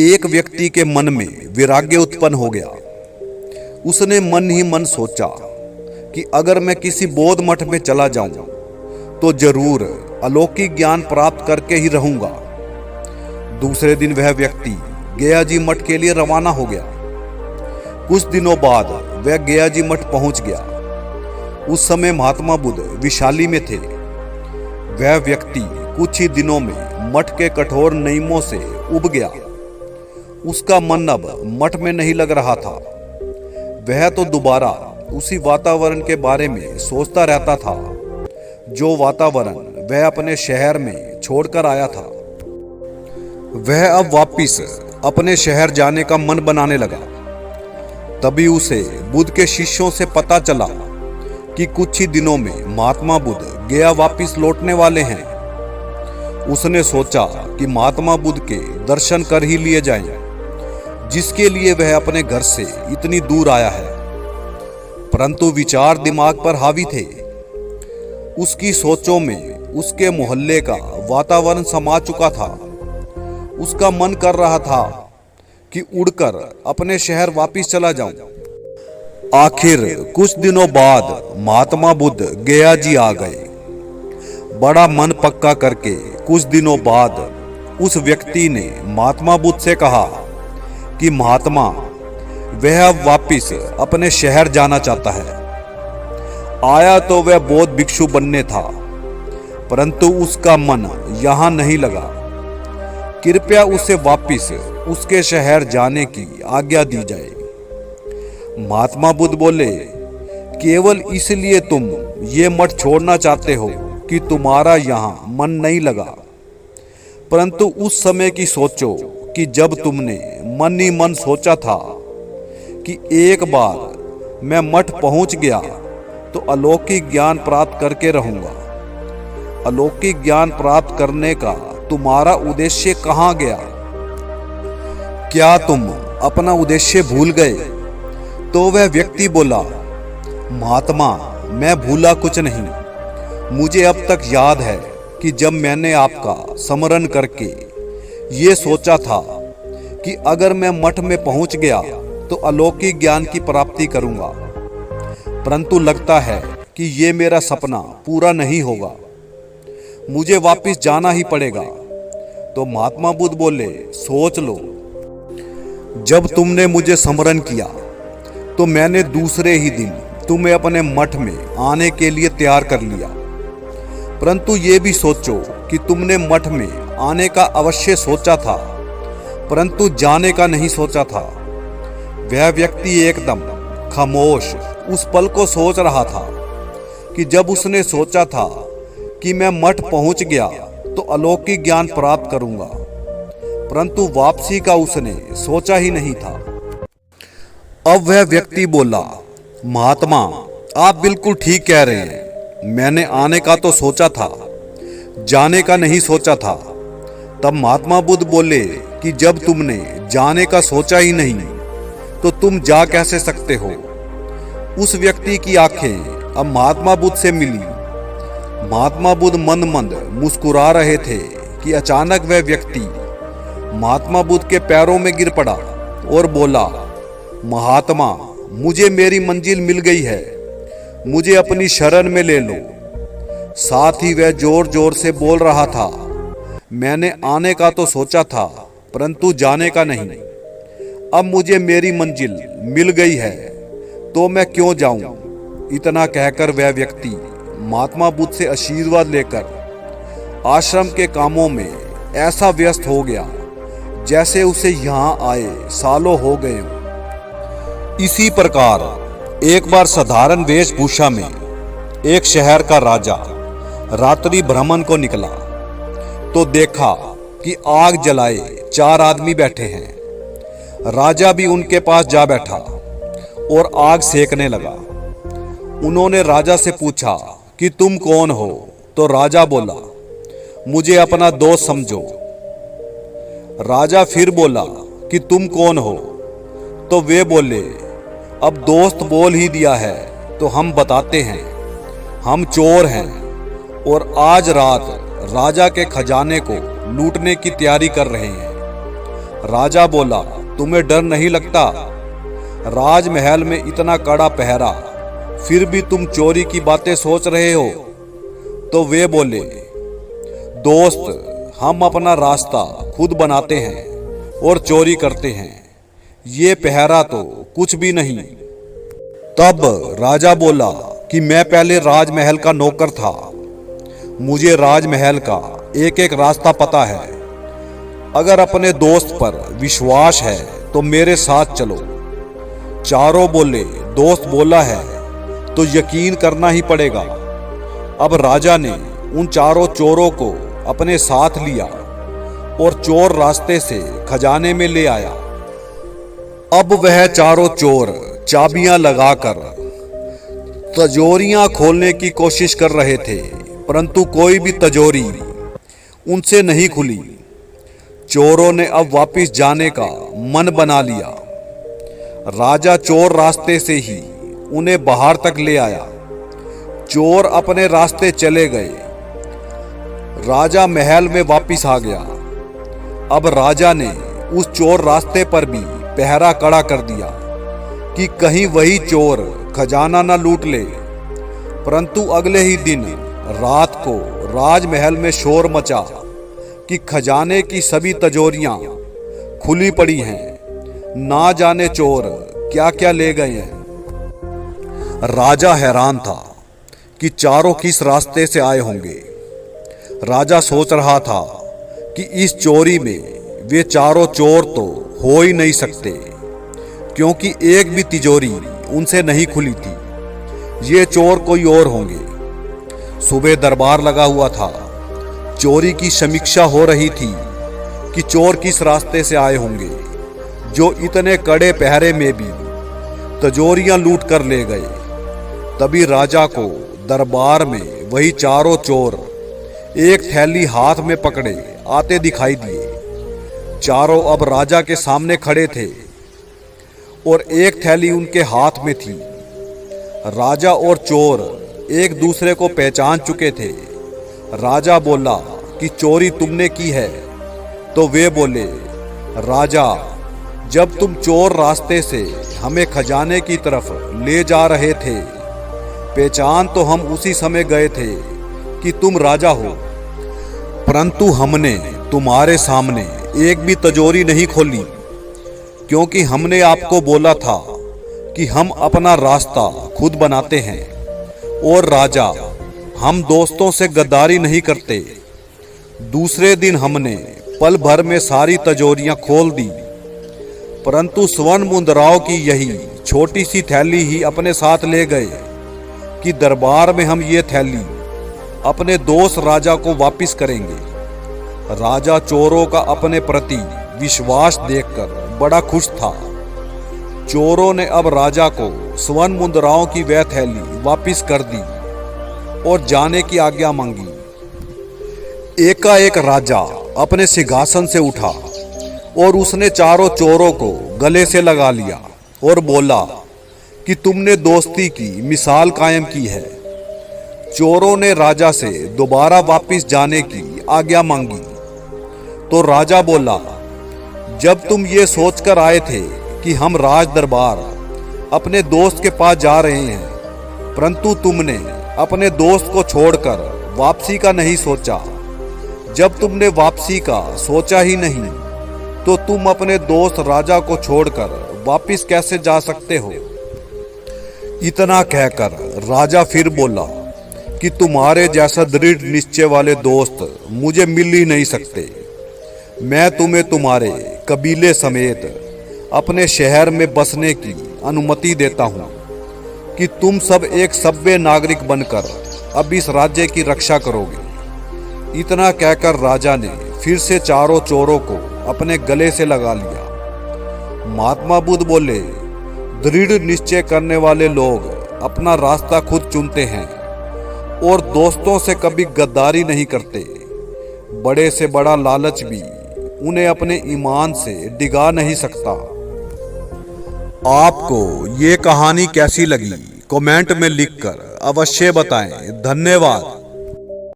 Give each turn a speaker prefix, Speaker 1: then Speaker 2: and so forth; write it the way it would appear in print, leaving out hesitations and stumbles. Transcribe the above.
Speaker 1: एक व्यक्ति के मन में वैराग्य उत्पन्न हो गया। उसने मन ही मन सोचा कि अगर मैं किसी बौद्ध मठ में चला जाऊं तो जरूर अलौकिक ज्ञान प्राप्त करके ही रहूंगा। दूसरे दिन वह व्यक्ति गया जी मठ के लिए रवाना हो गया। कुछ दिनों बाद वह गया जी मठ पहुंच गया। उस समय महात्मा बुद्ध विशाली में थे। वह व्यक्ति कुछ ही दिनों में मठ के कठोर नियमों से उब गया। उसका मन अब मठ में नहीं लग रहा था। वह तो दोबारा उसी वातावरण के बारे में सोचता रहता था जो वातावरण वह अपने शहर में छोड़कर आया था। वह अब वापिस अपने शहर जाने का मन बनाने लगा। तभी उसे बुद्ध के शिष्यों से पता चला कि कुछ ही दिनों में महात्मा बुद्ध गया वापिस लौटने वाले हैं। उसने सोचा कि महात्मा बुद्ध के दर्शन कर ही लिए जाएं, जिसके लिए वह अपने घर से इतनी दूर आया है। परंतु विचार दिमाग पर हावी थे। उसकी सोचों में उसके मोहल्ले का वातावरण समा चुका था। उसका मन कर रहा था कि उड़कर अपने शहर वापिस चला जाऊं। आखिर कुछ दिनों बाद महात्मा बुद्ध गया जी आ गए। बड़ा मन पक्का करके कुछ दिनों बाद उस व्यक्ति ने महात्मा बुद्ध से कहा कि महात्मा, वह अब वापिस अपने शहर जाना चाहता है। आया तो वह बौद्ध भिक्षु बनने था, परंतु उसका मन यहाँ नहीं लगा। कृपया उसे वापिस उसके शहर जाने की आज्ञा दी जाए। महात्मा बुद्ध बोले, केवल इसलिए तुम ये मठ छोड़ना चाहते हो कि तुम्हारा यहाँ मन नहीं लगा, परंतु उस समय की सोचो कि जब तुमने मन ही मन सोचा था कि एक बार मैं मठ पहुंच गया तो अलौकिक ज्ञान प्राप्त करके रहूंगा। अलौकिक ज्ञान प्राप्त करने का तुम्हारा उद्देश्य कहाँ गया? क्या तुम अपना उद्देश्य भूल गए? तो वह व्यक्ति बोला, महात्मा, मैं भूला कुछ नहीं। मुझे अब तक याद है कि जब मैंने आपका स्मरण करके ये सोचा था कि अगर मैं मठ में पहुंच गया तो अलौकिक ज्ञान की प्राप्ति करूंगा, परंतु लगता है कि ये मेरा सपना पूरा नहीं होगा। मुझे वापिस जाना ही पड़ेगा। तो महात्मा बुद्ध बोले, सोच लो, जब तुमने मुझे स्मरण किया तो मैंने दूसरे ही दिन तुम्हें अपने मठ में आने के लिए तैयार कर लिया। परंतु ये भी सोचो कि तुमने मठ में आने का अवश्य सोचा था, परंतु जाने का नहीं सोचा था। वह व्यक्ति एकदम खामोश उस पल को सोच रहा था कि जब उसने सोचा था कि मैं मठ पहुंच गया तो अलौकिक ज्ञान प्राप्त करूंगा, परंतु वापसी का उसने सोचा ही नहीं था। अब वह व्यक्ति बोला, महात्मा, आप बिल्कुल ठीक कह रहे हैं। मैंने आने का तो सोचा था, जाने का नहीं सोचा था। तब महात्मा बुद्ध बोले कि जब तुमने जाने का सोचा ही नहीं तो तुम जा कैसे सकते हो? उस व्यक्ति की आंखें अब महात्मा बुद्ध से मिली। महात्मा बुद्ध मंद मंद मुस्कुरा रहे थे कि अचानक वह व्यक्ति महात्मा बुद्ध के पैरों में गिर पड़ा और बोला, महात्मा, मुझे मेरी मंजिल मिल गई है। मुझे अपनी शरण में ले लो। साथ ही वह जोर जोर से बोल रहा था, मैंने आने का तो सोचा था, परंतु जाने का नहीं। अब मुझे मेरी मंजिल मिल गई है तो मैं क्यों जाऊं? इतना कहकर वह व्यक्ति महात्मा बुद्ध से आशीर्वाद लेकर आश्रम के कामों में ऐसा व्यस्त हो गया जैसे उसे यहाँ आए सालों हो गए हों। इसी प्रकार एक बार साधारण वेशभूषा में एक शहर का राजा रात्रि भ्रमण को निकला तो देखा कि आग जलाए 4 आदमी बैठे हैं। राजा भी उनके पास जा बैठा और आग सेकने लगा। उन्होंने राजा से पूछा कि तुम कौन हो? तो राजा बोला, मुझे अपना दोस्त समझो। राजा फिर बोला कि तुम कौन हो? तो वे बोले, अब दोस्त बोल ही दिया है तो हम बताते हैं, हम चोर हैं और आज रात राजा के खजाने को लूटने की तैयारी कर रहे हैं। राजा बोला, तुम्हें डर नहीं लगता? राजमहल में इतना कड़ा पहरा, फिर भी तुम चोरी की बातें सोच रहे हो? तो वे बोले, दोस्त, हम अपना रास्ता खुद बनाते हैं और चोरी करते हैं, ये पहरा तो कुछ भी नहीं। तब राजा बोला कि मैं पहले राजमहल का नौकर था, मुझे राजमहल का एक एक रास्ता पता है। अगर अपने दोस्त पर विश्वास है तो मेरे साथ चलो। चारों बोले, दोस्त बोला है तो यकीन करना ही पड़ेगा। अब राजा ने उन चारों चोरों को अपने साथ लिया और चोर रास्ते से खजाने में ले आया। अब वह चारों चोर चाबियां लगाकर तिजोरियां खोलने की कोशिश कर रहे थे, परंतु कोई भी तिजोरी उनसे नहीं खुली। चोरों ने अब वापस जाने का मन बना लिया। राजा चोर रास्ते से ही उन्हें बाहर तक ले आया। चोर अपने रास्ते चले गए। राजा महल में वापस आ गया। अब राजा ने उस चोर रास्ते पर भी पहरा कड़ा कर दिया कि कहीं वही चोर खजाना न लूट ले। परंतु अगले ही दिन रात को राजमहल में शोर मचा कि खजाने की सभी तिजोरियां खुली पड़ी हैं, ना जाने चोर क्या क्या ले गए हैं। राजा हैरान था कि चारों किस रास्ते से आए होंगे। राजा सोच रहा था कि इस चोरी में वे चारों चोर तो हो ही नहीं सकते, क्योंकि एक भी तिजोरी उनसे नहीं खुली थी। ये चोर कोई और होंगे। सुबह दरबार लगा हुआ था। चोरी की समीक्षा हो रही थी कि चोर किस रास्ते से आए होंगे जो इतने कड़े पहरे में भी तिजोरियां लूट कर ले गए। तभी राजा को दरबार में वही चारों चोर एक थैली हाथ में पकड़े आते दिखाई दिए। चारों अब राजा के सामने खड़े थे और एक थैली उनके हाथ में थी। राजा और चोर एक दूसरे को पहचान चुके थे। राजा बोला कि चोरी तुमने की है? तो वे बोले, राजा, जब तुम चोर रास्ते से हमें खजाने की तरफ ले जा रहे थे, पहचान तो हम उसी समय गए थे कि तुम राजा हो, परंतु हमने तुम्हारे सामने एक भी तिजोरी नहीं खोली, क्योंकि हमने आपको बोला था कि हम अपना रास्ता खुद बनाते हैं। और राजा, हम दोस्तों से गद्दारी नहीं करते। दूसरे दिन हमने पल भर में सारी तिजोरियां खोल दी, परंतु स्वर्ण मुद्राओं की यही छोटी सी थैली ही अपने साथ ले गए कि दरबार में हम ये थैली अपने दोस्त राजा को वापस करेंगे। राजा चोरों का अपने प्रति विश्वास देखकर बड़ा खुश था। चोरों ने अब राजा को स्वर्ण मुद्राओं की वह थैली वापस कर दी और जाने की आज्ञा मांगी। एकाएक राजा अपने सिंहासन से उठा और उसने चारों चोरों को गले से लगा लिया और बोला कि तुमने दोस्ती की मिसाल कायम की है। चोरों ने राजा से दोबारा वापस जाने की आज्ञा मांगी तो राजा बोला, जब तुम ये सोचकर आए थे कि हम राज दरबार अपने दोस्त के पास जा रहे हैं, परंतु तुमने अपने दोस्त को छोड़कर वापसी का नहीं सोचा। जब तुमने वापसी का सोचा ही नहीं तो तुम अपने दोस्त राजा को छोड़कर वापस कैसे जा सकते हो? इतना कहकर राजा फिर बोला कि तुम्हारे जैसा दृढ़ निश्चय वाले दोस्त मुझे मिल ही नहीं सकते। मैं तुम्हें तुम्हारे कबीले समेत अपने शहर में बसने की अनुमति देता हूँ कि तुम सब एक सभ्य नागरिक बनकर अब इस राज्य की रक्षा करोगे। इतना कहकर राजा ने फिर से चारों चोरों को अपने गले से लगा लिया। महात्मा बुद्ध बोले, दृढ़ निश्चय करने वाले लोग अपना रास्ता खुद चुनते हैं और दोस्तों से कभी गद्दारी नहीं करते। बड़े से बड़ा लालच भी उन्हें अपने ईमान से डिगा नहीं सकता। आपको ये कहानी कैसी लगी कमेंट में लिखकर अवश्य बताएं। धन्यवाद।